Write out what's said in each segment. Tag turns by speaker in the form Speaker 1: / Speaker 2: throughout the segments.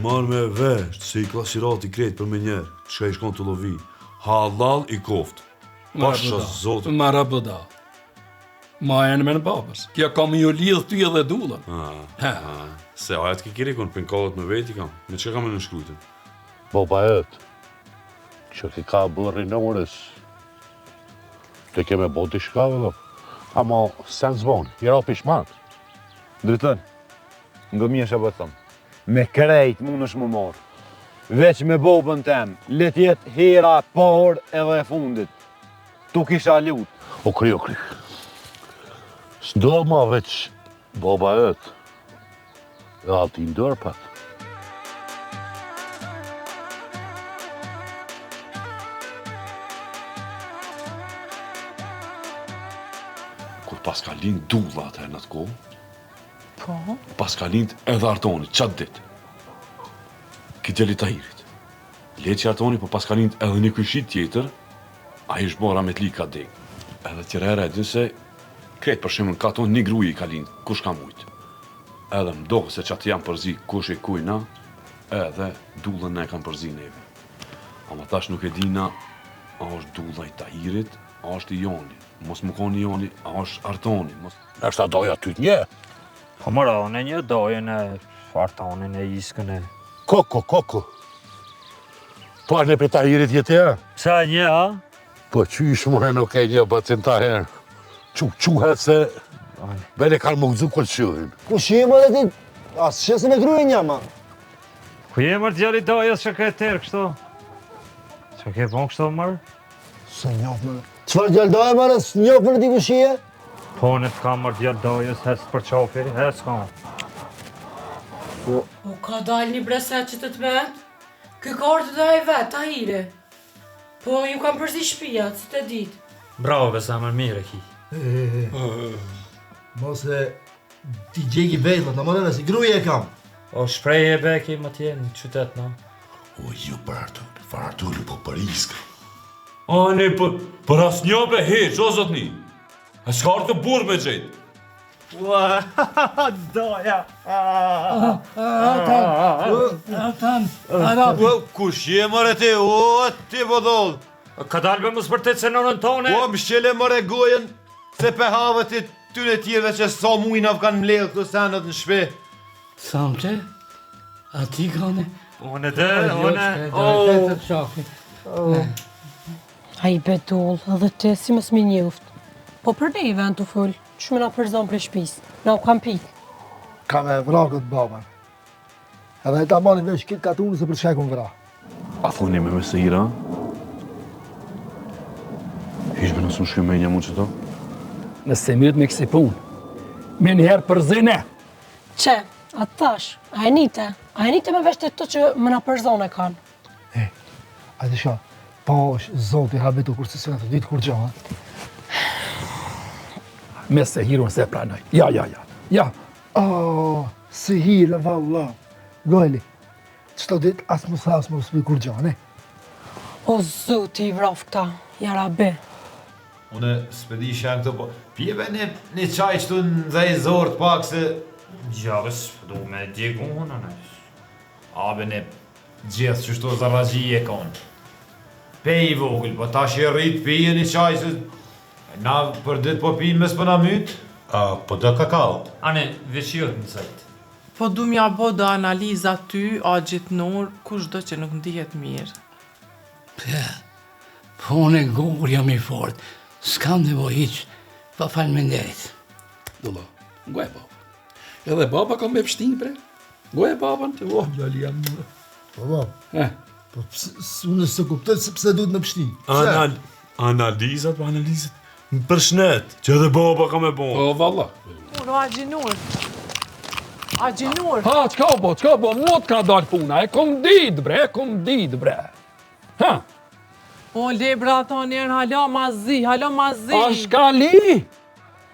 Speaker 1: Marr me vesh, se I klasirati krejt për me njerë, që I shkon të lovi. Halal I koft. Pasha zotë.
Speaker 2: Marabëda. Ma e në me në babës. Kja kam ju lidhë ty edhe dullën.
Speaker 1: Se ajat ki kirikon, për nkallet me veti kam. Me që kam e në shkrujtën?
Speaker 3: Baba jëtë, që ki ka bërri në orës, të keme boti shkave dhe, ama sen zboni, I rapi shmatë.
Speaker 4: Dritën, nga mje shë bëtëm, me krejt mund është më marë, veç me bobën tem, let jetë hera parë edhe e fundit, tu kisha lut.
Speaker 3: O kry. S'do ma veç baba jëtë, e ati ndërpat. Kur pas ka lind dulla atëherë në atë kohë,
Speaker 5: Po?
Speaker 3: pas ka lind edhe Artoni, qatë ditë. Ki djeli Tahirit. Le që Artoni, po pas ka lind edhe një kyshit tjetër, a I shmora me t'li ka deg. Edhe tjera ere e din se, kretë për shemën ka tonë një gruji I ka lind, kush ka mujtë. Edhe mdohë se qatë jam përzi kush e kujna, edhe dullën ne kam përzi neve. Ama tash nuk e dina, a është dulla I Tahirit, a është I Joni. Mos më koni Joni, a është Artoni. Nështë a doja ty t'nje.
Speaker 6: Po mëra, unë e një dojën e Artonin e Iskën e...
Speaker 3: Koko. Po është në për Tahirit jetë ja?
Speaker 6: Pse një, a?
Speaker 3: Po qysh më nuk e një bëtin ta herë. Quhet se... Bene kanë më gëzu këtë qyhin.
Speaker 7: Ku shimë dhe ti? Asë qësën e gruje një, ma.
Speaker 6: Ku jemër djali dojës që ka e tërë kështu? Që ke bon kështu mërë?
Speaker 7: Se njofë mërë. Qëfar djallë dojë mërë, së njofë mërë ti ku shije?
Speaker 6: Po në të kam mërë djali dojës, hes për qofiri, hes kam.
Speaker 5: O ka dalë një breset që të vetë? Ky ka orë të dojë vetë, Tahiri. Po ju kam përzi shpia, që të ditë.
Speaker 6: Bravo, besamër, mire ki.
Speaker 7: Mos e ti gjegi vetët, në mërëve si gruje e kam.
Speaker 6: O shpreje e beki më tjenë në qytet, no?
Speaker 3: O ju për Arturi, po për Iskë.
Speaker 1: A, ne, për asë një be heq, o zotni. E s'ka orë të burë me gjejtë.
Speaker 6: Doja!
Speaker 4: Kush je mërë ti, o, ti vodol.
Speaker 6: Ka dalë me më spërtet se nonën tone?
Speaker 4: O, më shqele mërë gojen, se pe havët I tyre tjere që sa mujna kanë mledhë këto senët në shpe.
Speaker 2: Samte, a ti kone?
Speaker 6: Une dhe, une...
Speaker 5: A I bedoll, edhe te si mës mi njoft. Po për ne I vend të full, që me na përzon për shpis, na u kam pik.
Speaker 7: Kam e vrakët baban. Edhe e ta bani vesh kitë katunë se për shekun vra.
Speaker 3: A thoni me me se hira? Ishbe nësë në shkymenja mu që to?
Speaker 2: Nëse mirët me kësi punë, me njëherë përzine.
Speaker 5: Që, atë tash, a e nite me vesh të të që më na përzon e kanë.
Speaker 7: A të shah, pa është zoti habitu kur se së në të ditë kur gjohë.
Speaker 2: Me se hirun se pranoj. Ja.
Speaker 7: Se hirë, valla. Gojli, qëto ditë asë më thasë më rësbi kur gjohë, ne?
Speaker 5: O zoti I vraf këta, jara be.
Speaker 4: Une s'pedi shenë këto, po pjeve një qaj qëtu në dhe I zorë të pak se...
Speaker 6: Gjavës, du me djegunë, në.
Speaker 4: Abe ne gjithë që shto zarraji e konë. Pej I vogël, po ta shë rritë pije një qaj se... Na për ditë po pijnë mes për na mytë?
Speaker 3: Po do kakao.
Speaker 6: Ane, veqjot në zëjtë.
Speaker 8: Po du mja bo do analiza ty, a gjithnor, kush do që nuk ndihet mirë.
Speaker 2: Po unë e gogur jam I fort, s'kam nevoj hiq, pa falmenderit. Dullo, goj baba. Edhe baba ka me pështin, bre. Goj baban të gjali jam në.
Speaker 7: Po, baba. Po, unë se kuptoj se pse duhet me pështi.
Speaker 1: Analizat. Për shnet, që edhe baba ka me bon.
Speaker 2: O, valla.
Speaker 8: Uno, a gjinur.
Speaker 2: Ha, qka bo, mot ka dalë puna, e kom dit, bre. Ha?
Speaker 8: O, le, bra, ta njerë, hala mazi.
Speaker 2: A shkali?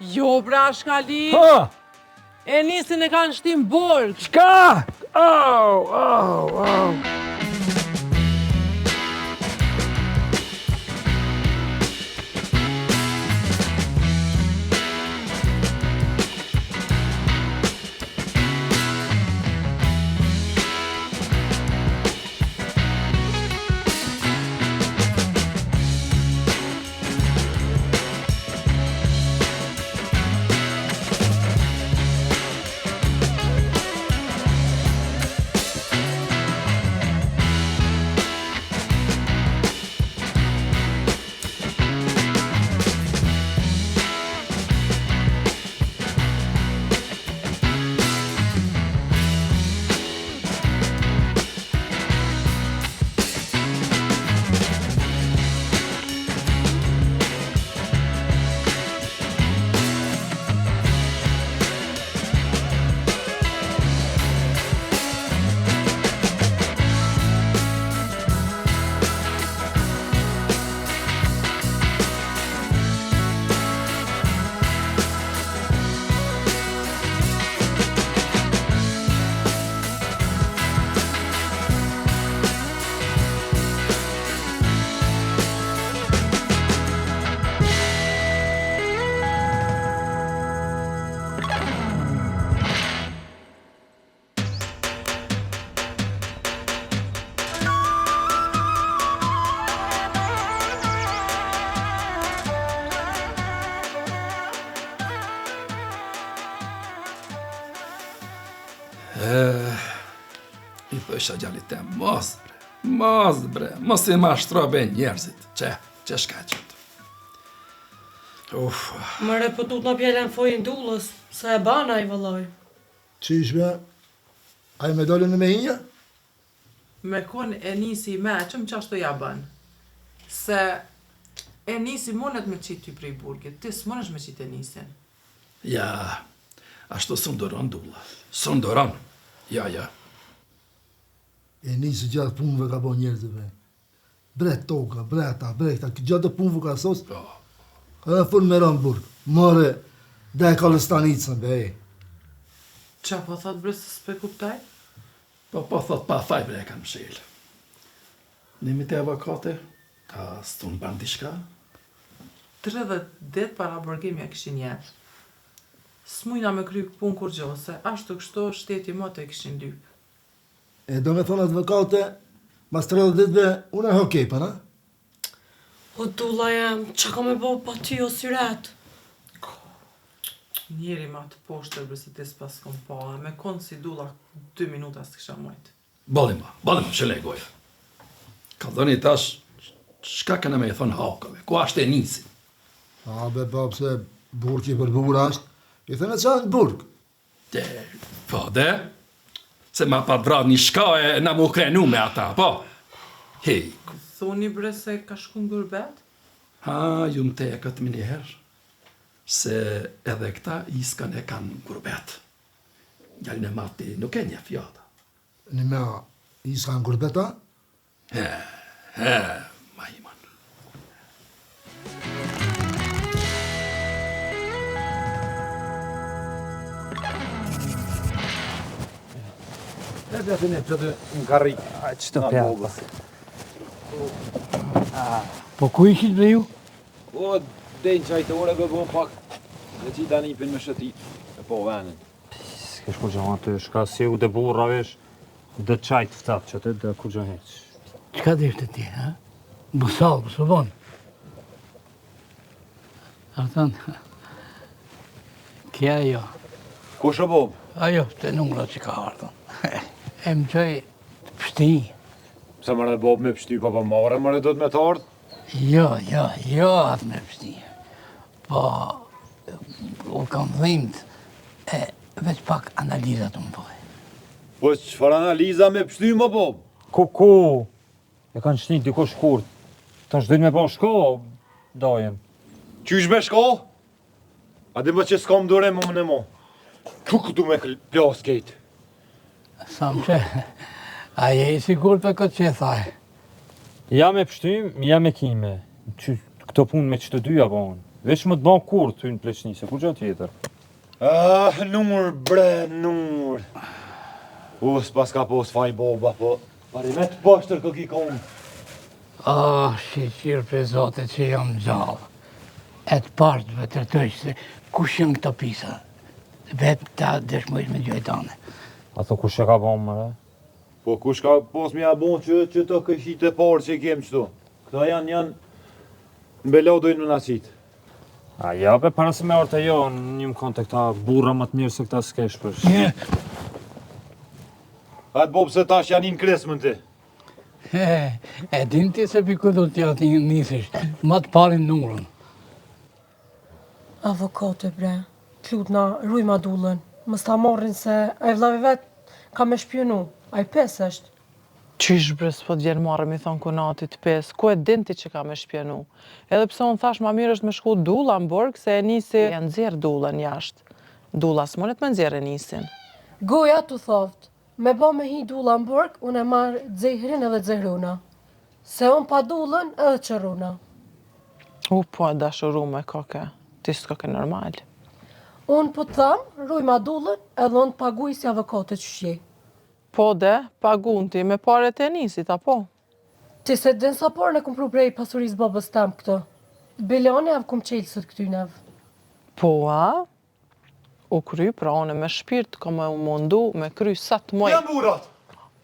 Speaker 8: Jo, bra, shkali.
Speaker 2: Ha?
Speaker 8: E nisin e kanë shtim borg.
Speaker 2: Qka? Au. I thësha gjallit tem, mos bre, mos i mashtrobe njerëzit, që shka qëtë.
Speaker 5: Mëre po tut në pjellën fojnë dullës, se e bana i vëlloj.
Speaker 7: Qishme, a i me dollën me hinja?
Speaker 8: Me kon e nisi me qëm qashtu ja bën. Se e nisi monet me qitë ty prej burgit, ti s'monesh me qitë e nisin.
Speaker 2: Ja, ashtu së ndoron dulla, së ndoron, ja.
Speaker 7: E nisi gjatë punëve ka bo njerëzve. Bret toka, breta, gjatë punëve ka sos. Ka dhe fun me rënë burg. More, dhe e ka lëstanicën, be.
Speaker 8: Qa po thot bre se s'pe kuptaj?
Speaker 2: Po thot pa thaj bre e kam shilë. Nimi të avokate, ka s'tunë ban diçka?
Speaker 8: 30 dit para burgimja kishin jetë. S'mujna me kry pun kur gjo, se ashtu kështu shteti më të kishin lyp.
Speaker 7: E do me thonë advokate, mas 30 ditve, unë e hokejpën, a?
Speaker 5: O dulla jem, që ka me bo pa ty o syret?
Speaker 8: Njeri ma të poshtër bre se ti s'pas kom pa, me konë si dulla 2 minuta s'kisha mojt.
Speaker 2: Bolim ma, shëlej goja. Ka dhëni tash, shka këna me i thonë hakove, ku ashtë e nisi?
Speaker 7: A be bab se burki për bur ashtë, i thënë e qanë burg.
Speaker 2: Po se ma pa vrat një shka e na mu krenu me ata, po? Hej,
Speaker 8: Thoni bre se ka shku në gurbet?
Speaker 2: ju më te e këtë më njëherë, se edhe këta iskan e kanë gurbet. Gjallin e mati nuk e një fjata.
Speaker 7: Në me iskan në gurbeta?
Speaker 2: Ma iman.
Speaker 4: E dhe në të në karri.
Speaker 6: Që të pjatë?
Speaker 2: Po ku ishit bre ju?
Speaker 4: Po, dejnë qajtore be bo pak. Dhe qita nipin me shëti. E po venin.
Speaker 6: S'ke shku gjo atë, shka si u dhe burra vesh, dhe qajtë fëtat që të dhe ku gjo heq.
Speaker 2: Qka dhe ishte ti, ha? Busal, busovon. Artan, kja jo.
Speaker 4: Ku shë bob?
Speaker 2: Ajo, të numra që ka ardhën. E më qoj të pështi.
Speaker 4: Se mërë dhe bob me pështy, pa mare mërë do të me të ardhë?
Speaker 2: Jo, atë me pështi. Po, u kam dhimt, veç pak analizat të më bëj.
Speaker 4: Po qëfar analiza me pështy, më bob?
Speaker 6: Ku? E kanë qëni diko shkurt. Ta shdojnë me po shko, dajem.
Speaker 4: Qysh me shko? A di më që s'kam dore më më në mo. Ku këtu me plas kejtë?
Speaker 2: Sam që, a je i sigur për këtë që e thaj?
Speaker 6: Ja me pështym, ja me kime. Këto punë me që të dyja bonë. Vesh më të ban kur ty në pleqni, se kur gjo tjetër.
Speaker 4: Nur, bre, nur. S'pas ka pos faj boba, po. Pari me të poshtër kë ki konë.
Speaker 2: Shqirë për zote që jam gjallë. E të partëve të rëtëj se kush janë këto pisa. Vetë ta dëshmojsh me gjojtane.
Speaker 6: Ato kush e ka bon mëre?
Speaker 4: Po kush ka pos me ja bon që të këshit e parë që i kem qëtu. Këta janë në belodojnë në nasit.
Speaker 6: A ja, be para se me orte jo, një më konte këta burra më të mirë se këta s'kesh për shqe.
Speaker 4: Atë bob se tash janë në kresmën ti.
Speaker 2: E din ti se për këtu t'ja t'i nisish, ma të parin numrën.
Speaker 5: Avokate bre, t'lutna, ruj ma dullën. Mës ta marrin se a i vlavi vetë ka me shpjonu, a i pes është.
Speaker 8: Qysh bre s'po t'gjerë marrë mi thonë kunatit pes, ku e din ti që ka me shpjenu. Edhe pse unë thash ma mirë është me shku dulla në burg, se e nisi janë nxjerë dullën jashtë. Dulla s'monet me nxjerë e nisin.
Speaker 5: Goja t'u thoftë, me ba me hi dulla në burg, unë e marrë dzehrin edhe dzehruna. Se unë pa dullën edhe qëruna.
Speaker 8: Po e dashuru me koke, ti s'koke normal.
Speaker 5: Unë po të thamë, ruj ma dullën edhe unë paguj si avokate që shje.
Speaker 8: Po de, pagun ti me pare të nisit, apo?
Speaker 5: Ti se din sa parë në kumpru prej pasuris babës tem këto. Bilioni avë kum qelësët këtynev.
Speaker 8: Po, a? U kry, pra one me shpirt, ka me u mundu, me kry sa të moj.
Speaker 4: Jam burat!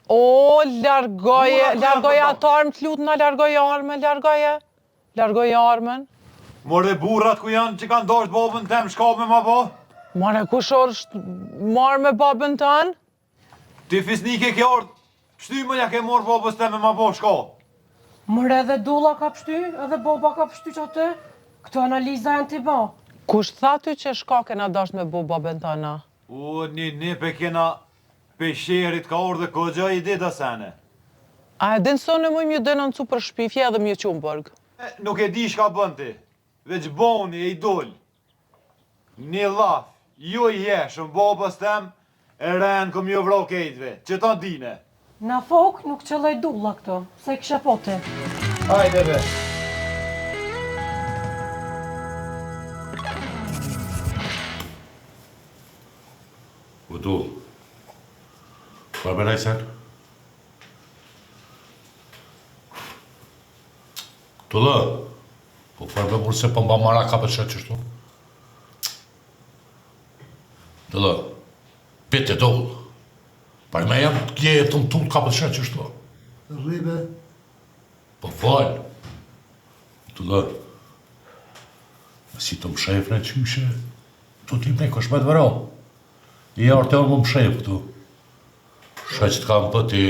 Speaker 8: O, largoje atë armë, t'lutna, largoje arme, largoje armen.
Speaker 4: More burrat ku janë që kanë dasht babën tem shka me ma bo?
Speaker 8: Mare, kush është marrë me babën tënë?
Speaker 4: Ti fisnike ke ardh, pështymën ja ke morë babës te me ma bo shko.
Speaker 5: Mërë edhe Dulla ka pështy, edhe Boba ka pështy që atë. Këto analiza janë t'i ba.
Speaker 8: Kush tha ty që shka kena dasht me bu babën tëna?
Speaker 4: O, një pe kena pesherit ka ardhë kogja i dita sene.
Speaker 8: A e dinë sonë më mjë denoncu për shpifje edhe mjë qumë bërg?
Speaker 4: Nuk e di shka bën ti, veç boni e idol. Një laf, ju i jeshëm babës tem, e renë këm ju vro kejtve, që ta dine.
Speaker 5: Na fok nuk qëllaj Dulla këto, se kësha pote.
Speaker 4: Hajde be.
Speaker 1: Vëdu, përmenaj sen? Tullë, po përbe mërë se pëmba mara ka për shetë qështu? Tullë, bitte dollë, për me jam të gjeje të në tullë ka për shetë qështu?
Speaker 7: Rribe,
Speaker 1: Po falë, tullë, si të më shefre qyshe, tu ti me kësh me të vëro. I artë orë më më shef këtu. Shaj që të kam për ti,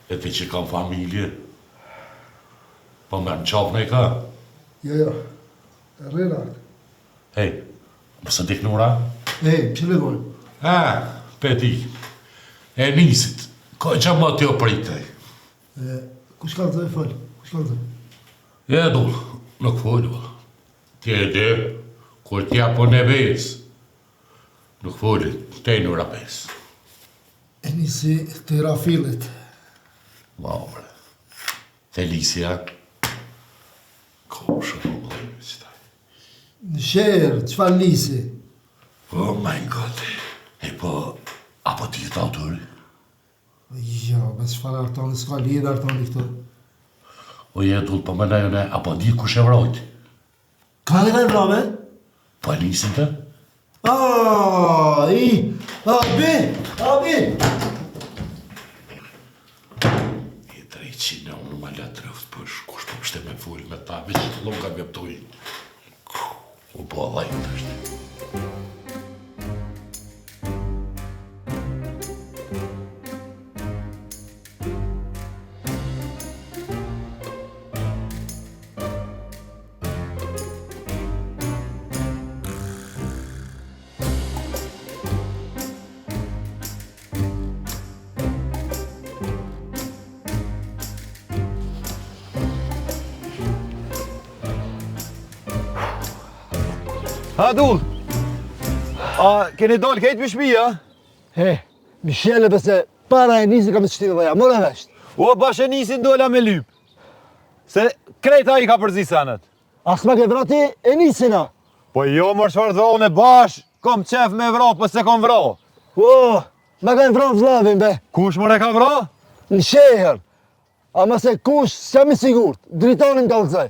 Speaker 1: e ti që kam familje. Po me në qafë në i ka.
Speaker 7: jo, rrirat.
Speaker 1: Hej, mësë dik nura?
Speaker 7: Që le gojë?
Speaker 1: Peti, e nisit, ka që më të jo pritaj.
Speaker 7: Kush ka të dhe falë? Kush ka të dhe?
Speaker 1: E dull, nuk folë. Ti e dhe, kur t'ja po në besë. Nuk folë, te në rapes.
Speaker 7: E nisi të rafilit.
Speaker 1: Maure, te lisja, ko shumë më dhejme që taj.
Speaker 7: Në shërë, qëfar nisi?
Speaker 1: Oh my god, e po, apo ti të autori?
Speaker 7: Jo, me qëfar artoni, s'ka lidhë artoni këto.
Speaker 1: O je dull për më nejone, apo di kush e vrojt?
Speaker 7: Ka në kaj vrave?
Speaker 1: Po e lisin të?
Speaker 7: Abi!
Speaker 1: I 300 unë më letë rëftë për kush po pështe me full me ta, veç të lonë ka mjeptoj. U po dhajnë të është.
Speaker 4: Ha, Dull, a keni dollë kejtë për shpija?
Speaker 7: Mishele pëse para e nisi ka me qëtime dhe ja, mora vesht.
Speaker 4: O, bashkë e nisin dolla me lyp. Se krejta i ka përzi sanet.
Speaker 7: As ma ke vrati e nisina.
Speaker 4: Po jo, mërë shfarë dhonë e bashkë, kom qef me vra, për se kom vra.
Speaker 7: Ma ka në vran vlavin, be.
Speaker 4: Kush mërë e ka vra?
Speaker 7: Në sheher. Ama se kush, s'jam i sigurt, dritonin ka lëzaj.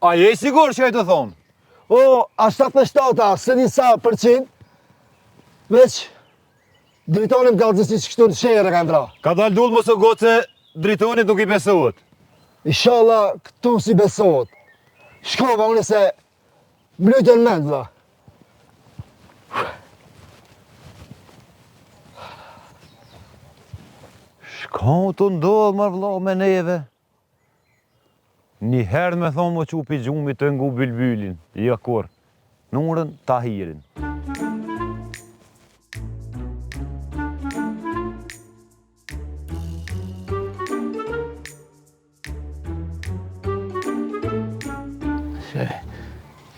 Speaker 4: A je sigur që e të thonë?
Speaker 7: A 77-a, se një sa përqin, veç dritonim ka lëzësi që kështu në sheher e ka në vra.
Speaker 4: Ka dalë Dull mësë gotë se dritonit nuk i besohet.
Speaker 7: Inshallah, këtu si besohet. Shkova unë se mlytën mend, vla.
Speaker 4: Shka të ndodhë marë vla me neve? Një herë me thonë më qupi gjumit të ngu bylbylin, ja kur, nurën Tahirin.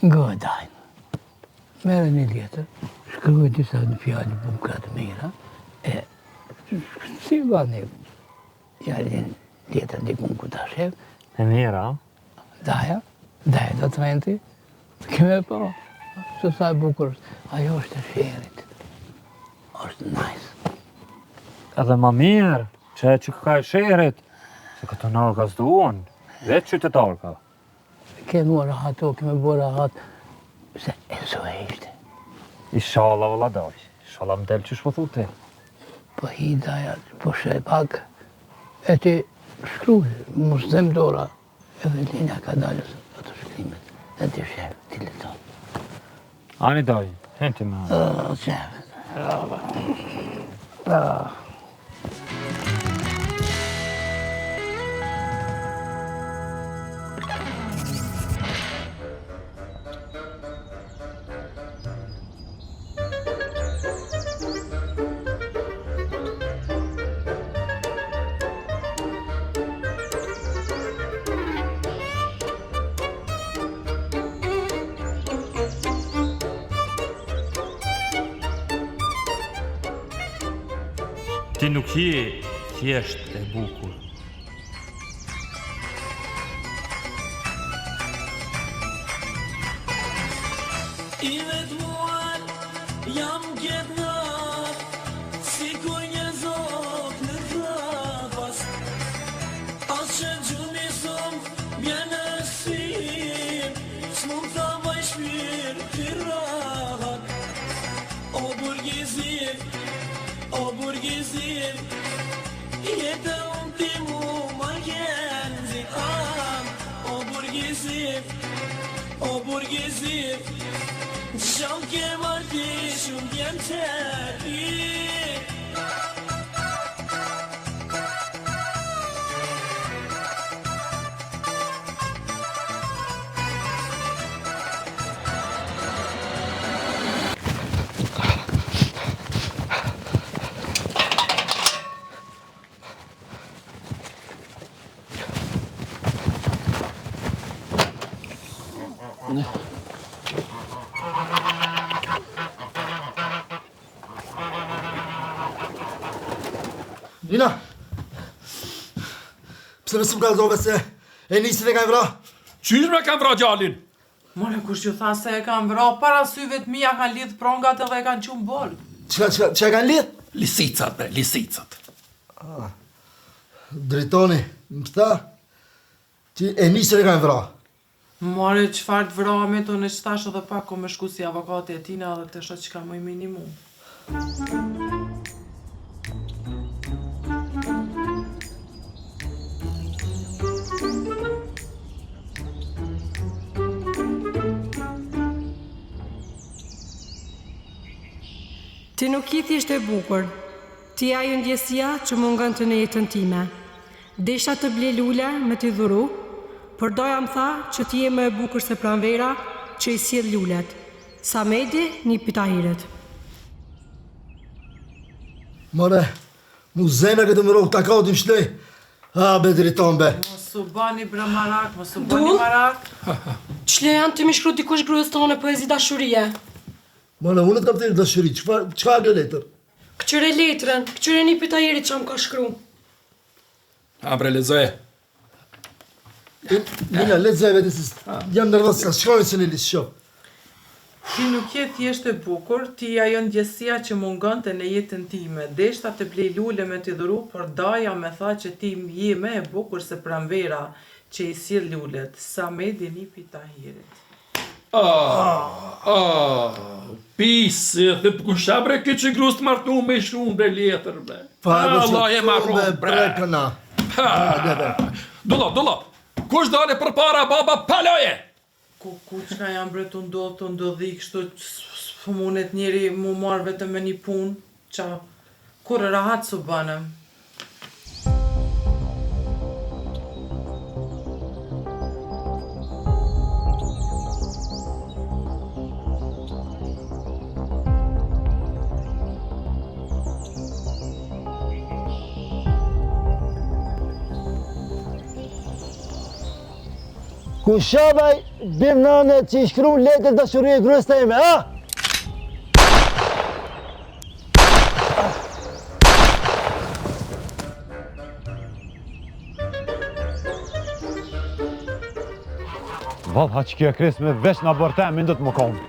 Speaker 2: Godajnë. Mere një letër, shkërgoj disa në fjallë për më kratë mira, si va një fjallin letër dikun ku ta shef.
Speaker 6: E mira?
Speaker 2: Daja do të menti, keme po, që sa e bukur, ajo është e sherit, është nice.
Speaker 6: Edhe ma mirë, që ka e sherit, se këto në gazduon, vetë qytetar ka.
Speaker 2: Keme rahat o, keme bo rahat, se e so e ishte.
Speaker 6: Inshallah vëlla doj, inshallah më delë që shpo thu ti.
Speaker 2: Po hi daja, po shë pak, e ti shkruaj, mos them dora, edhe Lina ka dalës ato shkrimet, e ti shef, ti leton.
Speaker 6: Ani doj, henti me.
Speaker 2: Qefet.
Speaker 6: Ti nuk je thjesht e bukur.
Speaker 9: I vetmuar jam gjetnar, si kur një zot në trapas. As që gjumi sëm bjene sim, s'mu tha vaj shpir të rahat. O burgizim, jetë unë ti mu ma genzi. O burgizim, Shon ke marti shumë bjen tëri.
Speaker 7: Lina! Pse nësë më kaldove se e nisin e ka vra?
Speaker 2: Qysh me kam vra gjallin?
Speaker 8: More, kush ju tha se e kam vra, para syve të mija kanë lidh prongat edhe e kanë qumë bolë.
Speaker 7: Që e kanë lidh?
Speaker 2: Lisicat, bre, lisicat.
Speaker 7: Dritoni, më tha që e nisin e ka vra.
Speaker 8: More, qëfar të vra me të në qëtash edhe pak ko me shku si avokate e tina edhe të shot që ka mëj minimum.
Speaker 5: Ti nuk i thjesht e bukur, ti ajo ndjesia që mungon të në jetën time. Desha të ble lule me t'i dhuru, por doja më tha që ti je më e bukur se pranvera që i sjell lulet. Samedi, një pitahiret.
Speaker 7: More, mu zeme këtë më rogë, ta ka o t'im shlej. Be driton, be.
Speaker 8: Mosu bani bre marak, mosu bani marak.
Speaker 5: Qle janë të mi shkru dikush grujës tonë poezi dashurie.
Speaker 7: More, unë të kam të dashuri, qka e letër?
Speaker 5: Këqyre letrën, këqyre një pitahirit që më ka shkru.
Speaker 2: Bre, lezoje.
Speaker 7: Lina, lezoj vete se jam nervos, ka shkojnë se në lisë shok.
Speaker 8: Ti nuk je thjesht e bukur, ti ajo ndjesia që mungon të në jetën time. Deshta të blej lule me t'i dhuru, por daja me tha që ti je me e bukur se pranvera që i sjell lulet. Samedi një pitahirit.
Speaker 2: Pisë, dhe përkusha bre këtë që grus të martu me shumë bre letër, bre. Allah e marru, bre. Dullop, kush dale për para baba paloje?
Speaker 8: Ku qka jam bre të ndodhi, kështu fëmunet njeri mu marrë vetëm me një punë, qa kur rahat su banëm.
Speaker 7: Ku shabaj bim nane që i shkru letër dashurie grës të ime, a?
Speaker 4: Valha që kjo kres me vesh në abortem, më ndët më konë.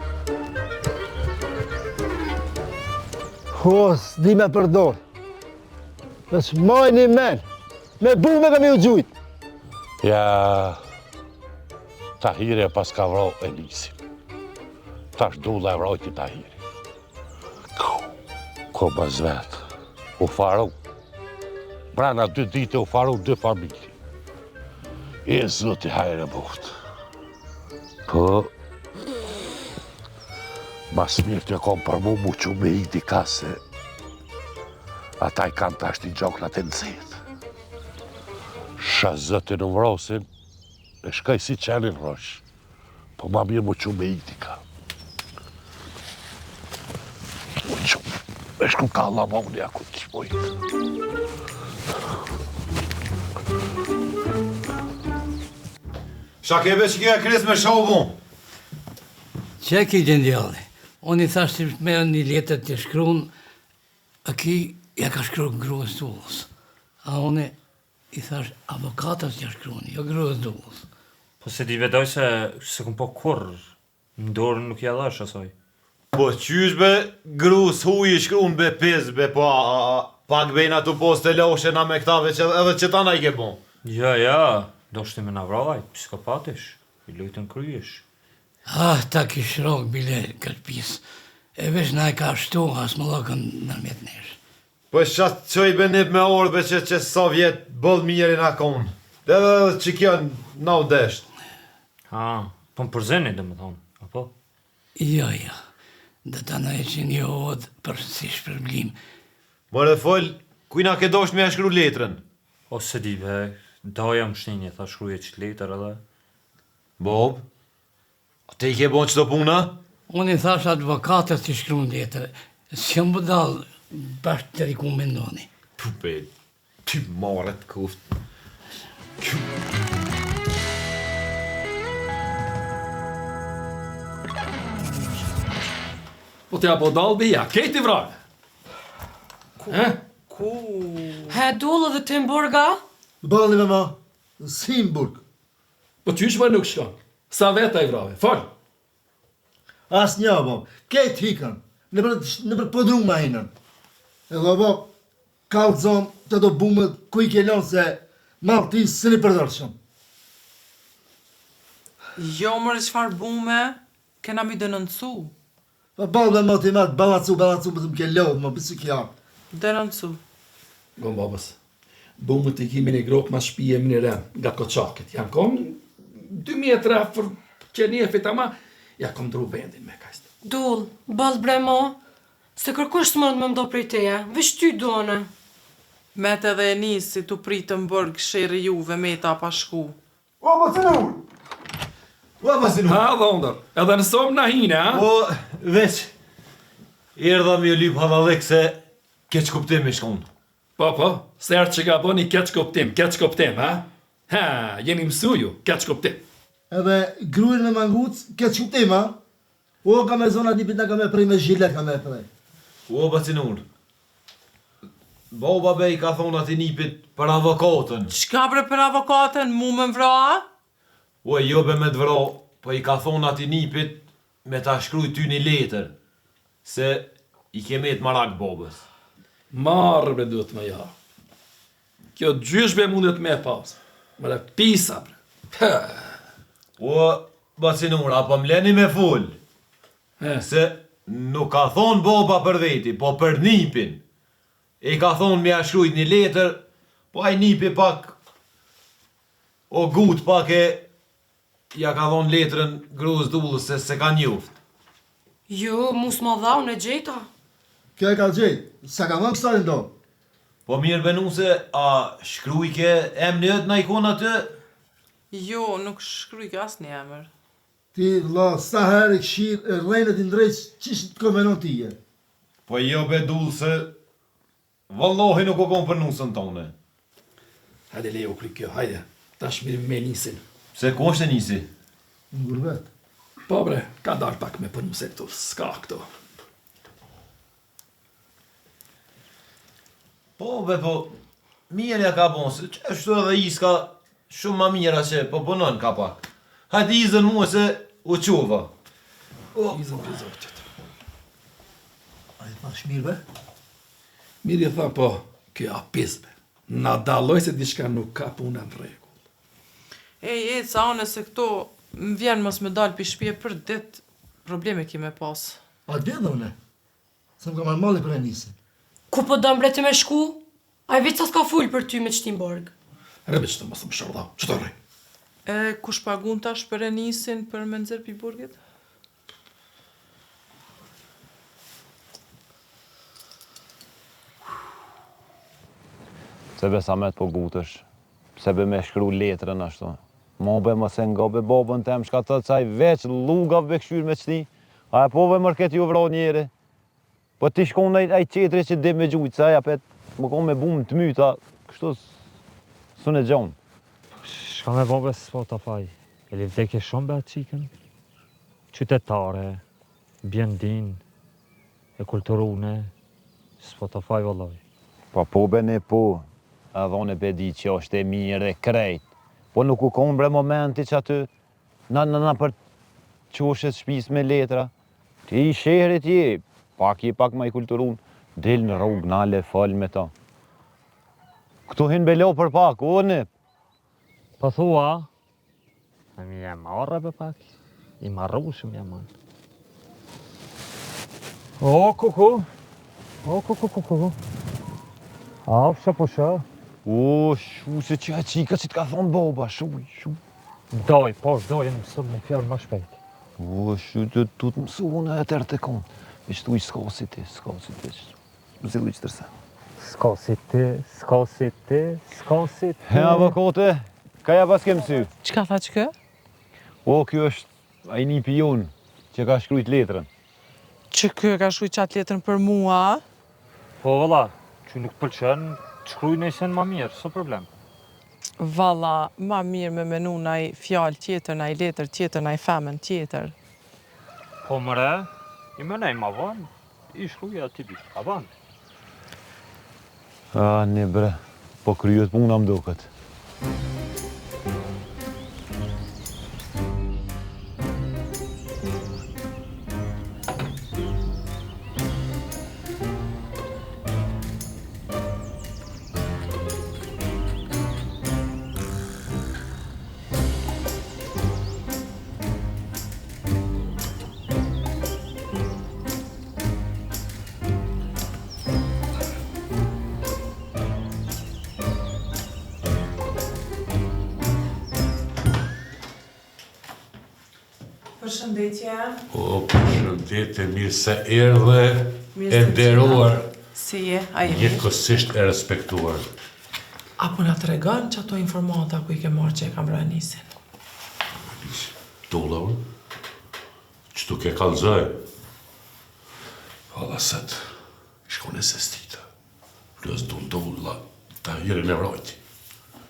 Speaker 7: S'di me përdor. Vesh maj një men, me bume kam i u gjujt.
Speaker 1: Ja, Tahiri e pas ka vrau Elisin. Tash dulla e vrojti Tahiri. Ko bazvet, u faru. Brana 2 dite u faru 2 familje. E zoti hajre buht. Po, mas mirë të kom për mu që me i di kase. Ata I kanë tash t'i gjoknat e nëzit. Shazëtin në vrosin, e shkaj si qenin rosh. Po ma mirë mu që me iktika. Mu që, e shku ka lamoni aku të shpojit.
Speaker 4: Shakebe që kja kres me shovun.
Speaker 2: Që ki gjendjalli? Unë I thash që merë një letër të shkruan, a ki ja ka shkru gruës dullës. A unë I thash avokatës ja shkruan, jo gruës dullës.
Speaker 6: Po se di vedoj se këm po kur, në dorën nuk ja dhash asoj.
Speaker 4: Po qysh be grus huj I shkruun be pes be po pak bejna të poste loshe na me këtave që edhe që tana I ke bon.
Speaker 6: Ja, do shti me navralaj, psikopatish, I lujtën kryesh.
Speaker 2: Ah, ta kish rogë bile kërpis. E vesh na e ka shtu, as më lokën nërmjet nesh.
Speaker 4: Po qatë që I benip me orbe që sa vjet bëll mirë na konë. Dhe që kjo na u desht.
Speaker 6: Po më përzeni dhe më thonë, apo?
Speaker 2: Jo. Dhe ta na e që një odë për si shpërblim.
Speaker 4: More fol, kujna ke dosht me a shkru letrën?
Speaker 6: O se di be, doja më shninje, tha shkruje që letër edhe.
Speaker 4: Bob, te I ke bon qëto puna?
Speaker 2: Unë I thash advokatës të shkruan letër. S'jam budal bashkë të riku me ndoni.
Speaker 4: Pupe, ty maret kuft.
Speaker 10: Po t'ja po dalë bija, kejti vrave.
Speaker 5: He dullë dhe Timburga?
Speaker 7: Balni me ma, në Simburg.
Speaker 10: Po qysh më nuk shkon? Sa veta I vrave, fol.
Speaker 7: As një, bo, kejt hikën, në për pëdru ma hinën. Edhe, bo, ka u zonë të do bume ku I kelon se malë ti së një përdërshëm.
Speaker 8: Jo mërë qëfar bume, kena mi dënëncu.
Speaker 7: Pa balë me ma ti matë, balancu, më të më ke lodhë, më pësë kja.
Speaker 8: Dënëncu.
Speaker 10: Gon babës, bumë të kimi një grokë ma shpije më një rem, nga koqakit. Janë kom 2 metra për qenjefit, ama ja kom dru vendin me kajstë.
Speaker 5: Dull, balë bremo, se kërkush së mërë me mdo prej teja, vesh ty done.
Speaker 8: Mete dhe e nisi të pritë më bërgë shërë juve me ta pa shku.
Speaker 4: O, më të nur! O, më të nur!
Speaker 10: Ha, dhondër, edhe nësom në hine, ha?
Speaker 4: O, veç, erdha mi u lyp havallek se keq kuptim I shkon.
Speaker 10: Po, sërë që ka bo një keq kuptim, ha? Ha, jeni mësuju, keq kuptim.
Speaker 7: Edhe gruin me manguc, keq kuptim, ha? O, ka me zona tipit nga ka me prej me zhilet ka me prej.
Speaker 4: O, më të nur! Boba be I ka thonë ati nipit për avokatën.
Speaker 8: Qka bre për avokatën, mu me mvra?
Speaker 4: O, jo be me të vro, po I ka thonë ati nipit me ta shkruj ty një letër, se I kemet marak bobës.
Speaker 10: Marrë bre duhet me ja. Kjo gjyshbe mundet me pas. Mre pisa bre.
Speaker 4: O, bacinur, apo mleni me full. Se nuk ka thonë boba për veti, po për nipin. E ka thonë me a shkrujt një letër, po aj nipi pak, o gut pak ja ka thonë letrën gruës dullës se ka njuft.
Speaker 5: Jo, mus më dha, unë e gjeta.
Speaker 7: Kjo e ka gjejt, sa ka dhënë kësari ndo?
Speaker 4: Po mirë benuse, a shkrujke emnët na ikon atë?
Speaker 8: Jo, nuk shkrujke as një emër.
Speaker 7: Ti, la, sa herë I këshirë, rejnët I ndrejqë, qishë të komenon tije?
Speaker 4: Po jo be dullë se, vallohi nuk o kon për nusën tone.
Speaker 10: Hajde leo kry kjo, hajde. Tash mirë me nisin.
Speaker 4: Se ku është e nisi?
Speaker 7: Në gurbet.
Speaker 10: Po bre, ka dalë pak me përnuse këtu, s'ka këtu.
Speaker 4: Po be po, mirë ja ka bon, se që është edhe iska shumë ma mira që po punon ka pak. Hajde izën mua se u quva.
Speaker 10: Izën për zotit.
Speaker 7: A I thash mirë be?
Speaker 10: Mirë I tha po, kjo apizbe. Na daloj se diçka nuk ka puna në rregull.
Speaker 8: Sa se këto më vjen mos me dalë për shpje për dit, probleme ki me pas.
Speaker 7: A dhe dhe une? Se më ka marrë mali për e nisin.
Speaker 5: Ku po dëm bre të me shku? A I veç sa s'ka full për ty me Timburg.
Speaker 10: Rebe që të mësë më shardau, që të rrej?
Speaker 8: Kush pagun tash për e nisin për me nëzër pi burgit?
Speaker 4: Se be sa me të po gutësh, se be me shkru letrën ashtu. Mobe më se nga be babën tem, shka të caj veç lugav be këshyr me qëti, a e pove mërket ju vra njeri. Po ti shkon në aj qetri që di me gjujtë, se aja pet më kon me bumë të myta, kështu së në gjonë.
Speaker 6: Shka me bobe Spotify, e li vdekje shumë be atë qikën? Qytetare, bjendin, e kulturune, Spotify vëlloj.
Speaker 4: Po be ne po, a dhone be di që është e mirë e krejt. Po nuk u konë bre momenti që aty, na për qoshet shpis me letra. Ti i shehrit je, pak ma i kulturun, del në rrugë, nale, fal me ta. Këtu hin belo për pak, o ne?
Speaker 6: Po thua, mi e marrë për pak, i marrushëm jam anë. O, kuku. A, fësha po shë?
Speaker 4: O, shu, se që a qika që t'ka thonë boba, shu.
Speaker 6: Doj, në mësëm me fjallë ma shpejt.
Speaker 4: O, shu, të të mësu unë e tërë të konë. Veç tu i s'ka si ti. Më zilu i që tërse.
Speaker 6: S'ka si ti.
Speaker 4: He, avokate, ka ja pas ke mësu?
Speaker 8: Qka tha që kë?
Speaker 4: O, kjo është a i një pion që ka shkrujt letrën.
Speaker 8: Që kë ka shkruaj qatë letrën për mua?
Speaker 6: Po, vëlla, që nuk pëlqen, të shkruj në isen ma mirë, së problem.
Speaker 8: Valla, ma mirë me menu naj fjallë tjetër, naj letër tjetër, naj femën tjetër.
Speaker 6: Po mëre, i menej ma vanë, i shkruj ati bishë, a vanë.
Speaker 4: A, ne bre, po kryet puna më duket.
Speaker 8: Përshëndetje.
Speaker 1: O, përshëndetje, mirë se erdhe, e nderuar,
Speaker 8: Si je, a jemi?
Speaker 1: njëkohësisht e respektuar.
Speaker 8: Apo na të regon që ato informata ku i ke marrë që e kam rënë nisin?
Speaker 1: Dolla unë, që tu ke kalzoj. Hala set, shkone se stita. Plus dolla, ta hirin e vrojti.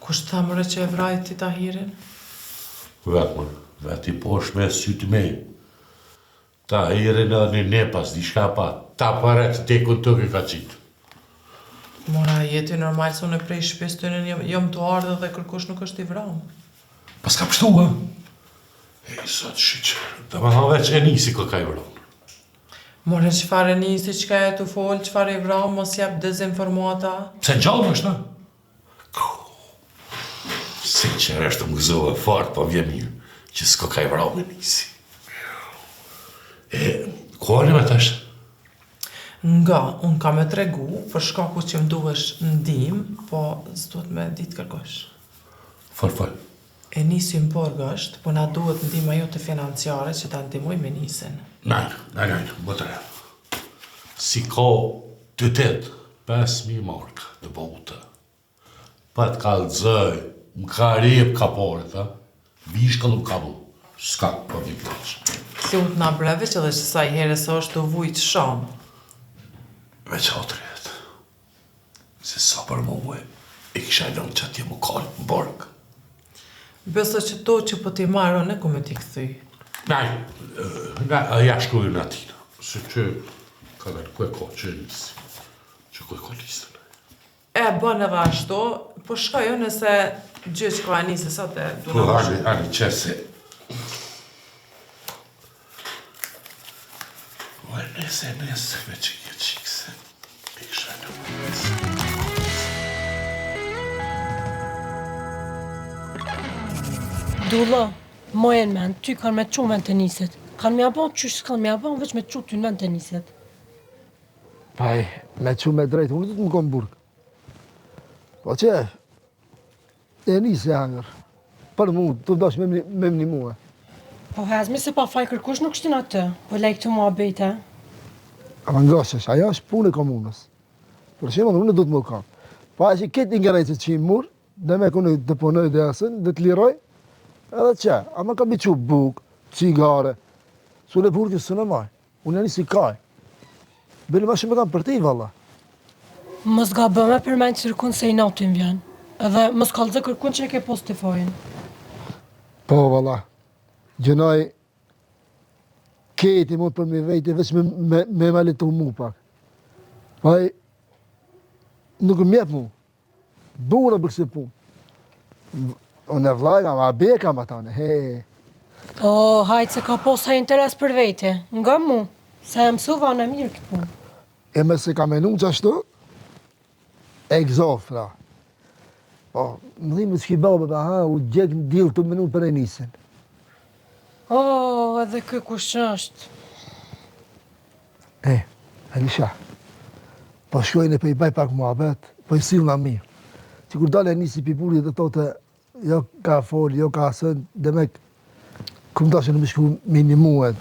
Speaker 8: Kush tha mëre që e vrajti Tahirin?
Speaker 1: Veti posh me sytë me. Ta hirin edhe një nepas, di shka pa, ta paret tekun të ka qitë.
Speaker 8: Mora, jeti normal se unë prej shpes të në jam të ardhe dhe kërkush nuk është i vramë.
Speaker 1: Pas ka pështu, ha? E, sot shqyqër, dhe ma veç e nisi kë ka i vronë.
Speaker 8: More, qëfar e nisi, qëka e të folë, qëfar e vramë, mos jap dezinformata?
Speaker 1: Pse gjallë është, na? Sinqeresht të më gëzove fort, po vjen mirë, që s'ko ka i vronë me nisi. E, ku anë me tash?
Speaker 8: Nga, unë ka me tregu, për shkaku që më duhesh ndim, po s'duhet me ditë kërkosh.
Speaker 1: Fal.
Speaker 8: E nisi më borgësht, po na duhet ndima jote financiare që ta ndimoj me nisin.
Speaker 1: Najnë, bëtëre. Si ka 5.000 marka të botë. Pa të kalëzëj, më ka rip ka porët, ha? Vishkëll më ka bu. S'ka, po një plaqë.
Speaker 8: Si u të na breve që dhe që sa i herës është të vujtë shumë.
Speaker 1: Veç hatërjet. Se sa për muhe, i kisha lënë që atje më kallë më borgë.
Speaker 8: Beso që to që po t'i marrë, ne ku me t'i këthy.
Speaker 1: Ja shkruju në atina. Se që, ka dhe ku e ko që njësi. Që ku e ko listën.
Speaker 8: E, bën edhe ashtu, po shkajo nëse gjë që ka njëse sot e du
Speaker 1: Po,
Speaker 8: në më
Speaker 1: ani qese. O, nëse, veç i një qikse. I kisha lënë.
Speaker 5: Dulla, mojen men, ty kanë me qunë vend tenisit. Kanë me abon qysh s'kanë me abon, veç me qunë ty në vend tenisit.
Speaker 7: Paj, me që me drejtë, unë të më konë burg. Po që, e njësë e hangër. Për mu, të vdosh me më mua.
Speaker 5: Po hezmi se pa faj kërkush nuk shtin atë, po lejk të mua bejte.
Speaker 7: A më ngoshesh, ajo është punë e komunës. Për shemë, unë do të më kanë. Pa që këtë ingerejtë që i murë, dhe me kënë të punoj dhe asën, dhe të liroj, edhe që, a me ka biqu buk, cigare, su në burë kësë në maj, unë janë i si kaj. Bili ma shumë e kam për ti, valla.
Speaker 5: Mos ga bëme përmend qërkun se i natin vjen, edhe mos kallëzë kërkun që e ke post të fojnë.
Speaker 7: Po, valla, gjënaj, keti mund për mi vejti, veç me litu mu pak. Paj, nuk mjep mu, bura për kësi pun. Unë e vlajga, ma beka ma tane, he.
Speaker 5: O, hajtë se ka posa interes për vete, nga mu, se e mësuva në mirë këtë punë.
Speaker 7: E me se ka menu qashtu, e gzofra. Po, më dhimë s'ki babë, ha, u gjek në dilë të menu për e nisin.
Speaker 5: O, edhe kë kush është.
Speaker 7: Elisha, po shkojnë e pe i baj pak muhabet, po i silë nga mirë. Që kur dale nisi pipurit dhe tote, jo ka folë, jo ka asën, dhe me këmë dashe në më shku minimuet,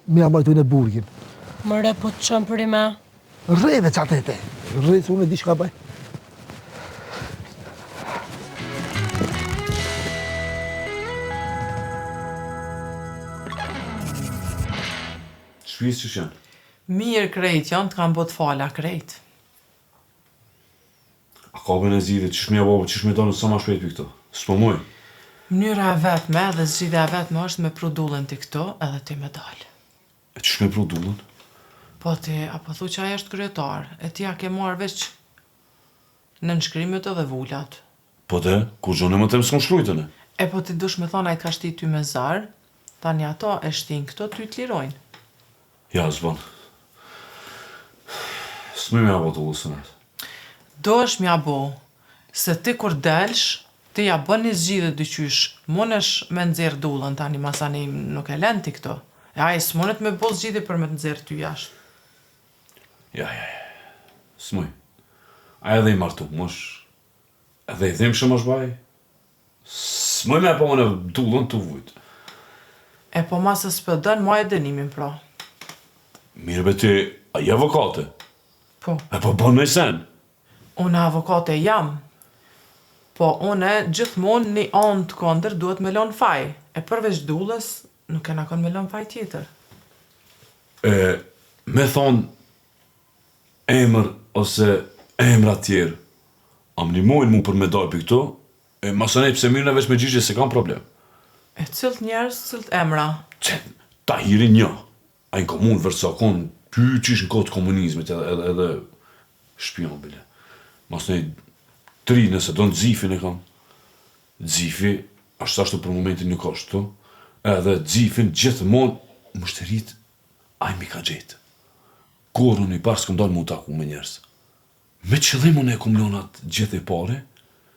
Speaker 7: mi amajtu në burgin.
Speaker 5: Më re po të qëmë për i me?
Speaker 7: Rreve qatë e te, rreve se unë e di shka baj.
Speaker 3: Shpisë që janë?
Speaker 8: Mirë krejt janë, të kam bot fala krejt.
Speaker 3: A ka bën e zhjidhe, qësh me babo, qësh me donë sa ma shpejt për këto? S'po muj.
Speaker 8: Mënyra e vetme dhe zgjidhja e vetme është me produllën ti këto edhe ti me dalë.
Speaker 3: E qësh me produllën?
Speaker 8: Po ti, apo thu që aja është kryetar, e ti a ke marrë veç në nënshkrimet edhe vullat.
Speaker 3: Po te, kur gjone më temë s'kom shkrujtën e?
Speaker 8: E po ti dush me thonë a i t'ka shti ty me zarë, tani ato e shtin këto ty t'lirojnë.
Speaker 3: Ja, zban. S'më me abo të ullësën atë.
Speaker 8: Do është mja bo, se ti kur delsh, ti ja bën një zgjidhje dyqysh, monesh me nxerr dullën tani masani nuk e lën ti këto. E ai s'monet me bo zgjidhje për me të nxerr ty jashtë.
Speaker 3: Ja. S'muj. A edhe i martu, mosh. Edhe i dhimë shumë është baj. S'muj me po në dullën të vujtë.
Speaker 8: E po masë s'pëdën, ma e dënimin pra.
Speaker 3: Mirë be ti, a i avokate?
Speaker 8: Po.
Speaker 3: E po bën me sen?
Speaker 8: Unë avokate jam, po unë gjithmonë një anë të kondër duhet me lon faj, e përveç dullës nuk e na kon me lon faj tjetër.
Speaker 3: Me thonë emër ose emra tjerë, am një mojnë mu për me dojë për këto, masanej pse mirë në veç me gjyqje se kam problem.
Speaker 8: E cilt njerës, cilt emra.
Speaker 3: Tahiri një, a i komunë vërësakon, ty qish në kohë të komunizmit edhe shpion bile. Masanej 3 nëse do në Xifin e kam. Xifi, ashtu për momentin nuk është të, edhe Xifin gjithmonë mështerit, a i mi ka gjetë. Korën i parë s'kom dalë mu taku me njerës. Me qëllimon e kom lonat gjithë e pare,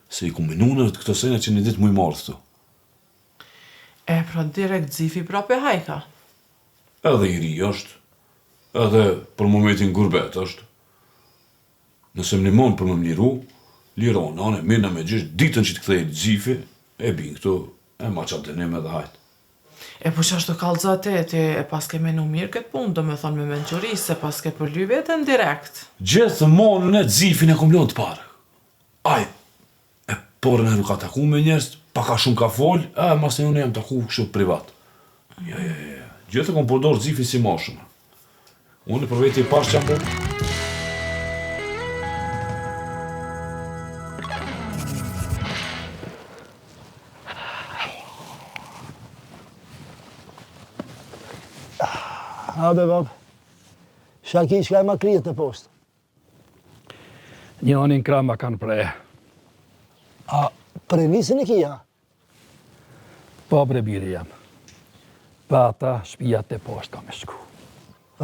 Speaker 3: se i kom minunët këto sene që një ditë mu i marrë të.
Speaker 8: E pra direkt Xifi prape hajka.
Speaker 3: Edhe i ri është, edhe për momentin gurbet është. Nëse më nimon për më mliru, liron, anë e mirë me gjysh, ditën që të kthejt Xifi, e bin këtu, e ma qatë dënim edhe hajtë.
Speaker 8: E po që ashtu kallëzat ti e pas ke menu mirë këtë punë, do me thonë me menqëri, se pas ke për ly vetën direkt.
Speaker 3: Gjithë monën e Xifin e kom lonë të parë. Aj, e porën e nuk ka taku me njerës, paka shumë ka folë, mas e unë jam taku kështu privat. Ja. Gjithë e kom përdorë Xifi si mashëmë. Unë për veti i parë që jam bërë.
Speaker 7: Ha be bab, shaki shka e ma krijet në post.
Speaker 11: Një anin krama kanë prej.
Speaker 7: A premisin e kia?
Speaker 11: Po bre biri jam. Pa ata shpijat e post kam e shku.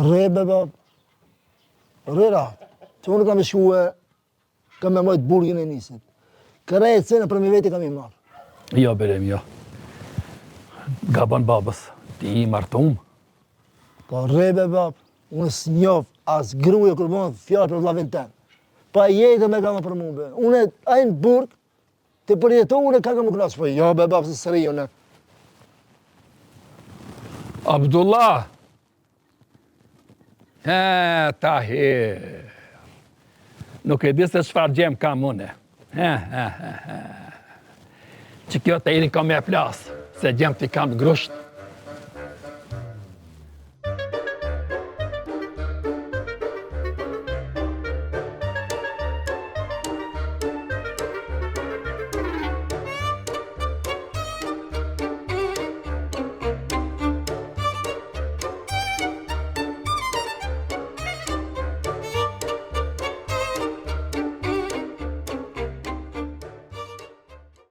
Speaker 7: Re be bab, rera, që unë kam e shku e, kam e mojtë burgin e nisit. Kërejt se në për mi veti kam i marë.
Speaker 11: Jo berem jo. Gaban babës, ti i martum.
Speaker 7: Po rebe bab, unë s'njof as gruje kur bënë fjallë për vlavin tem. Pa jetë me kam për mu be. Unë ajnë burg, të përjetu unë ka kam më knasë. Po jo be bab, se sëri unë.
Speaker 11: Abdullah! Tahir! Nuk e di se çfarë gjem kam une. Që kjo të iri ka me plas, se gjem t'i kam grusht.